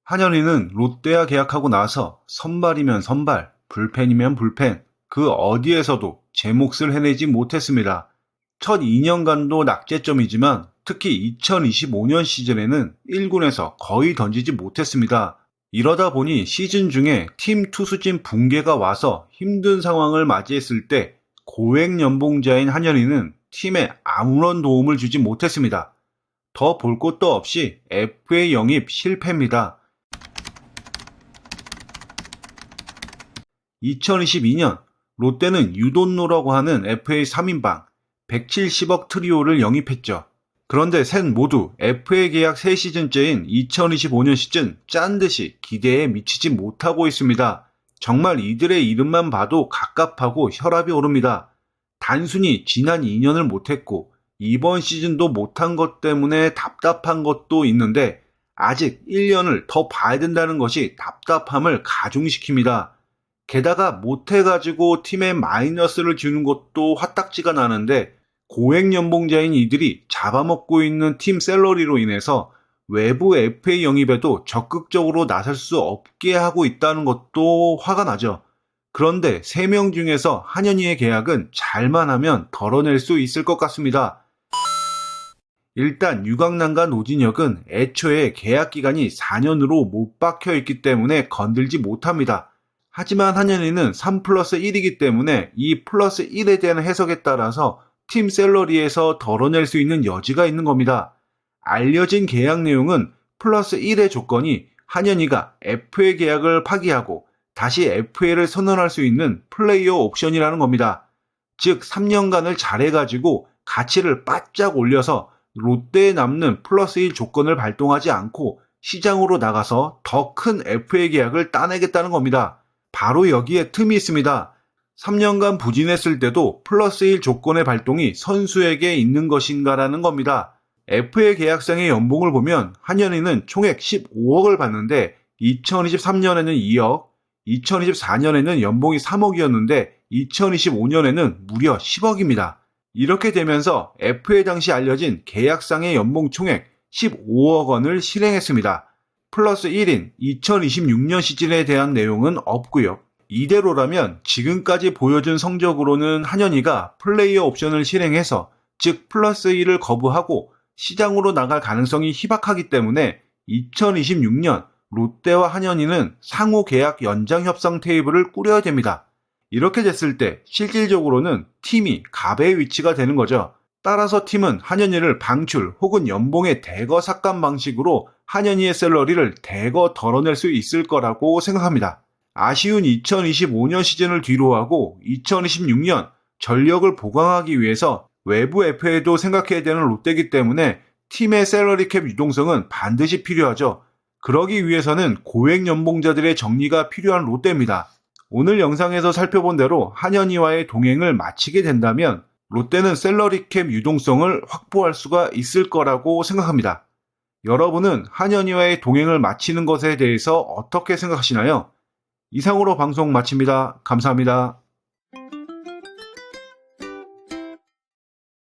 한현희는 롯데와 계약하고 나서 선발이면 선발, 불펜이면 불펜, 그 어디에서도 제 몫을 해내지 못했습니다. 첫 2년간도 낙제점이지만 특히 2025년 시즌에는 1군에서 거의 던지지 못했습니다. 이러다 보니 시즌 중에 팀 투수진 붕괴가 와서 힘든 상황을 맞이했을 때 고액 연봉자인 한현희는 팀에 아무런 도움을 주지 못했습니다. 더 볼 것도 없이 FA 영입 실패입니다. 2022년 롯데는 유돈노라고 하는 FA 3인방 170억 트리오를 영입했죠. 그런데 셋 모두 FA 계약 3시즌째인 2025년 시즌 짠듯이 기대에 미치지 못하고 있습니다. 정말 이들의 이름만 봐도 갑갑하고 혈압이 오릅니다. 단순히 지난 2년을 못했고 이번 시즌도 못한 것 때문에 답답한 것도 있는데 아직 1년을 더 봐야 된다는 것이 답답함을 가중시킵니다. 게다가 못해가지고 팀에 마이너스를 주는 것도 화딱지가 나는데 고액 연봉자인 이들이 잡아먹고 있는 팀 샐러리로 인해서 외부 FA 영입에도 적극적으로 나설 수 없게 하고 있다는 것도 화가 나죠. 그런데 3명 중에서 한현희의 계약은 잘만 하면 덜어낼 수 있을 것 같습니다. 일단 유강남과 노진혁은 애초에 계약 기간이 4년으로 못 박혀 있기 때문에 건들지 못합니다. 하지만 한현희는 3+1이기 때문에 이 플러스 1에 대한 해석에 따라서 팀 샐러리에서 덜어낼 수 있는 여지가 있는 겁니다. 알려진 계약 내용은 플러스 1의 조건이 한현희가 FA 계약을 파기하고 다시 FA를 선언할 수 있는 플레이어 옵션이라는 겁니다. 즉 3년간을 잘해가지고 가치를 바짝 올려서 롯데에 남는 플러스 1 조건을 발동하지 않고 시장으로 나가서 더 큰 FA 계약을 따내겠다는 겁니다. 바로 여기에 틈이 있습니다. 3년간 부진했을 때도 플러스 1 조건의 발동이 선수에게 있는 것인가라는 겁니다. FA 계약상의 연봉을 보면 한현희는 총액 15억을 받는데 2023년에는 2억, 2024년에는 연봉이 3억이었는데 2025년에는 무려 10억입니다. 이렇게 되면서 FA 당시 알려진 계약상의 연봉 총액 15억 원을 실행했습니다. 플러스 1인 2026년 시즌에 대한 내용은 없고요. 이대로라면 지금까지 보여준 성적으로는 한현희가 플레이어 옵션을 실행해서 즉 플러스 1을 거부하고 시장으로 나갈 가능성이 희박하기 때문에 2026년 롯데와 한현희는 상호 계약 연장 협상 테이블을 꾸려야 됩니다. 이렇게 됐을 때 실질적으로는 팀이 갑의 위치가 되는 거죠. 따라서 팀은 한현희를 방출 혹은 연봉의 대거 삭감 방식으로 한현희의 샐러리를 대거 덜어낼 수 있을 거라고 생각합니다. 아쉬운 2025년 시즌을 뒤로하고 2026년 전력을 보강하기 위해서 외부 FA도 생각해야 되는 롯데이기 때문에 팀의 샐러리 캡 유동성은 반드시 필요하죠. 그러기 위해서는 고액 연봉자들의 정리가 필요한 롯데입니다. 오늘 영상에서 살펴본 대로 한현희와의 동행을 마치게 된다면 롯데는 샐러리 캡 유동성을 확보할 수가 있을 거라고 생각합니다. 여러분은 한현희와의 동행을 마치는 것에 대해서 어떻게 생각하시나요? 이상으로 방송 마칩니다. 감사합니다.